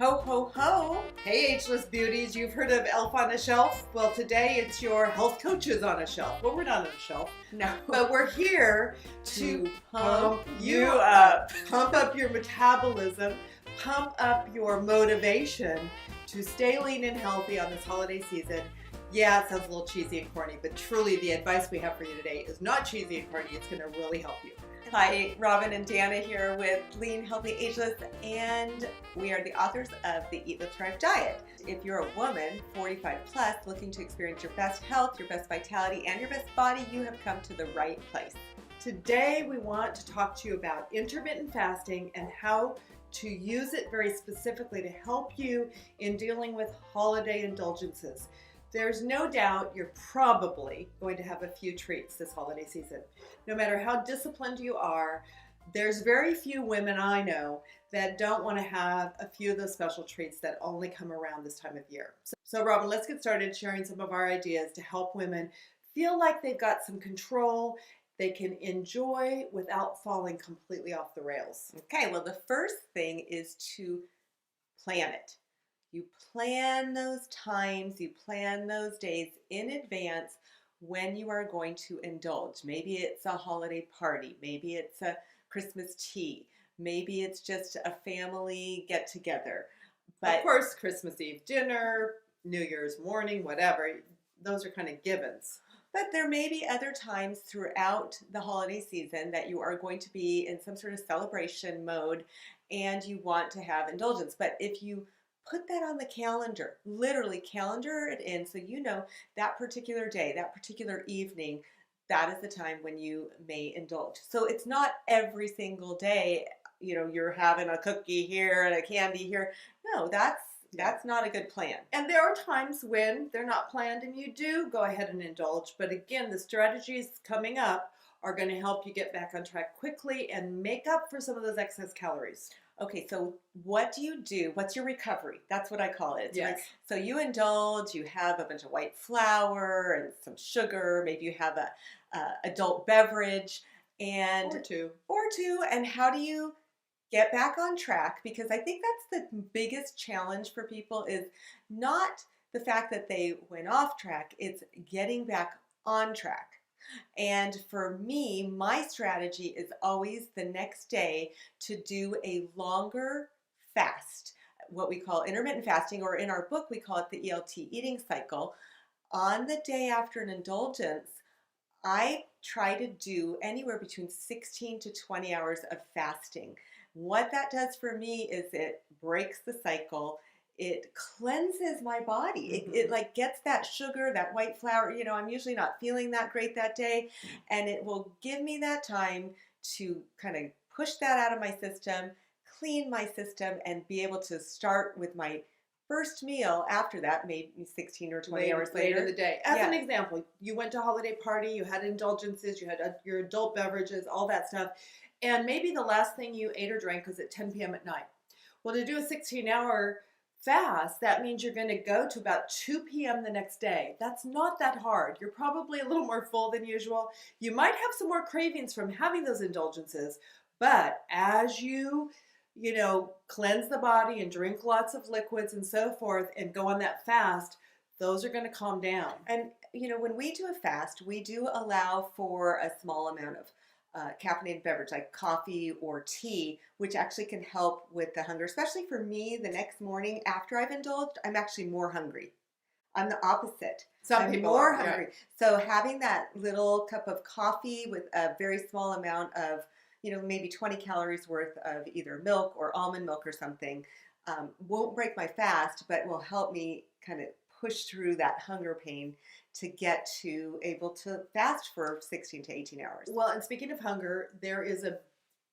Ho, ho, ho. Hey, ageless beauties, you've heard of Elf on a Shelf? Well, today it's your health coaches on a shelf. Well, we're not on a shelf, No. but we're here to pump you up. Pump up your metabolism, pump up your motivation to stay lean and healthy on this holiday season. Yeah, it sounds a little cheesy and corny, but truly the advice we have for you today is not cheesy and corny. It's going to really help you. Hi, Robyn and Danna here with Lean, Healthy, Ageless, and we are the authors of the Eat, Live, Thrive diet. If you're a woman, 45 plus, looking to experience your best health, your best vitality, and your best body, you have come to the right place. Today we want to talk to you about intermittent fasting and how to use it very specifically to help you in dealing with holiday indulgences. There's no doubt you're probably going to have a few treats this holiday season. No matter how disciplined you are, there's very few women I know that don't want to have a few of those special treats that only come around this time of year. So Robyn, let's get started sharing some of our ideas to help women feel like they've got some control they can enjoy without falling completely off the rails. Okay, well, the first thing is to plan it. You plan those times, you plan those days in advance when you are going to indulge. Maybe it's a holiday party, maybe it's a Christmas tea, maybe it's just a family get together. But of course, Christmas Eve dinner, New Year's morning, whatever, those are kind of givens. But there may be other times throughout the holiday season that you are going to be in some sort of celebration mode and you want to have indulgence. But if you put that on the calendar, literally calendar it in so you know that particular day, that particular evening, that is the time when you may indulge. So it's not every single day, you're having a cookie here and a candy here. No, that's not a good plan. And there are times when they're not planned and you do go ahead and indulge. But again, the strategies coming up are going to help you get back on track quickly and make up for some of those excess calories. Okay, so what do you do? What's your recovery? That's what I call it. Yes. So you indulge, you have a bunch of white flour and some sugar, maybe you have a adult beverage and or two. And how do you get back on track? Because I think that's the biggest challenge for people is not the fact that they went off track, it's getting back on track. And for me, my strategy is always the next day to do a longer fast, what we call intermittent fasting, or in our book, we call it the ELT eating cycle. On the day after an indulgence, I try to do anywhere between 16 to 20 hours of fasting. What that does for me is it breaks the cycle. It cleanses my body. It like gets that sugar, that white flour. I'm usually not feeling that great that day. And it will give me that time to kind of push that out of my system, clean my system, and be able to start with my first meal after that, maybe 16 or 20 hours later. In the day. As an example, you went to a holiday party, you had indulgences, you had your adult beverages, all that stuff. And maybe the last thing you ate or drank was at 10 p.m. at night. Well, to do a 16-hour fast, that means you're going to go to about 2 p.m. the next day. That's not that hard. You're probably a little more full than usual. You might have some more cravings from having those indulgences, but as you cleanse the body and drink lots of liquids and so forth and go on that fast, those are going to calm down. And when we do a fast, we do allow for a small amount of caffeinated beverage like coffee or tea, which actually can help with the hunger. Especially for me, the next morning after I've indulged, I'm actually more hungry. I'm the opposite. Some people more are hungry. Yeah. So having that little cup of coffee with a very small amount of, maybe 20 calories worth of either milk or almond milk or something, won't break my fast, but will help me kind of push through that hunger pain to get to able to fast for 16 to 18 hours. Well, and speaking of hunger, there is a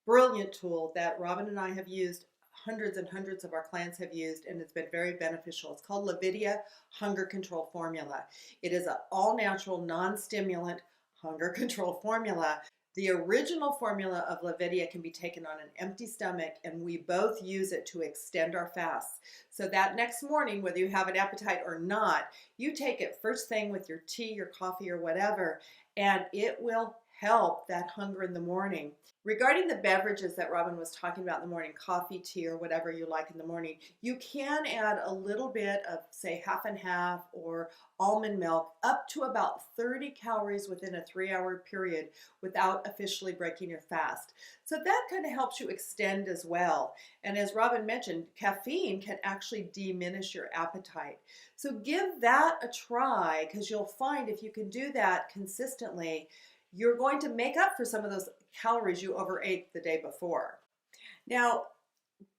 brilliant tool that Robyn and I have used, hundreds and hundreds of our clients have used, and it's been very beneficial. It's called Lividia Hunger Control Formula. It is an all-natural, non-stimulant hunger control formula. The original formula of Lividia can be taken on an empty stomach, and we both use it to extend our fasts. So that next morning, whether you have an appetite or not, you take it first thing with your tea, your coffee, or whatever, and it will help that hunger in the morning. Regarding the beverages that Robyn was talking about in the morning, coffee, tea, or whatever you like in the morning, you can add a little bit of, say, half and half or almond milk, up to about 30 calories within a 3-hour period without officially breaking your fast. So that kind of helps you extend as well. And as Robyn mentioned, caffeine can actually diminish your appetite. So give that a try, because you'll find if you can do that consistently, you're going to make up for some of those calories you overate the day before. Now,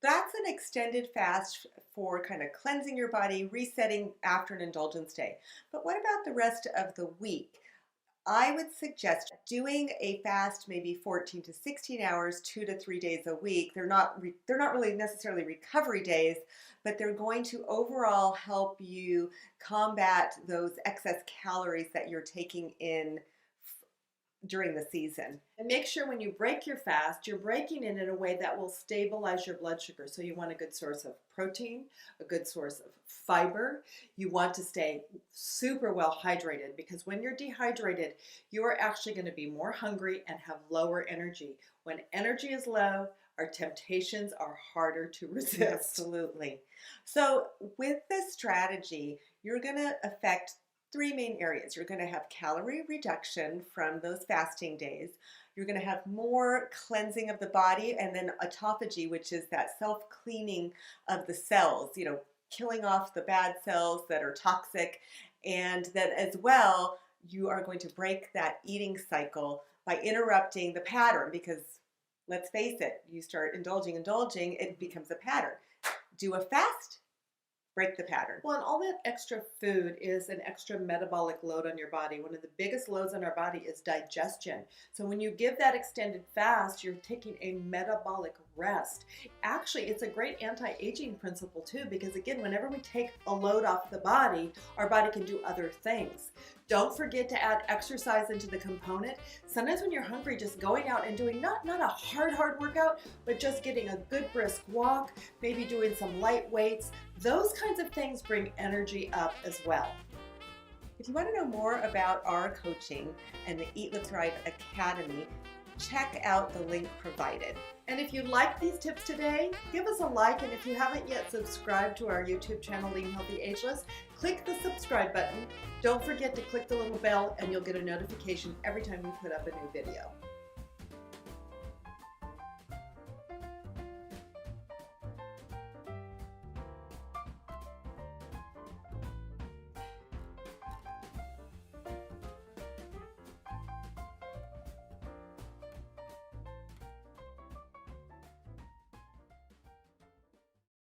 that's an extended fast for kind of cleansing your body, resetting after an indulgence day. But what about the rest of the week? I would suggest doing a fast maybe 14 to 16 hours, 2 to 3 days a week. They're not really necessarily recovery days, but they're going to overall help you combat those excess calories that you're taking in during the season. And make sure when you break your fast, you're breaking it in a way that will stabilize your blood sugar. So you want a good source of protein, a good source of fiber. You want to stay super well hydrated, because when you're dehydrated, you are actually going to be more hungry and have lower energy. When energy is low, our temptations are harder to resist. Absolutely. So with this strategy, you're going to affect 3 main areas. You're going to have calorie reduction from those fasting days. You're going to have more cleansing of the body, and then autophagy, which is that self-cleaning of the cells, killing off the bad cells that are toxic. And then as well, you are going to break that eating cycle by interrupting the pattern, because let's face it, you start indulging, it becomes a pattern. Do a fast, break the pattern. Well, and all that extra food is an extra metabolic load on your body. One of the biggest loads on our body is digestion. So when you give that extended fast, you're taking a metabolic rest. Actually, it's a great anti-aging principle too, because again, whenever we take a load off the body, our body can do other things. Don't forget to add exercise into the component. Sometimes when you're hungry, just going out and doing not a hard workout, but just getting a good brisk walk, maybe doing some light weights, those kinds of things bring energy up as well. If you want to know more about our coaching and the Eat, Live, Thrive Academy, check out the link provided. And if you like these tips today, give us a like, and if you haven't yet subscribed to our YouTube channel, Lean Healthy Ageless, click the subscribe button. Don't forget to click the little bell, and you'll get a notification every time we put up a new video.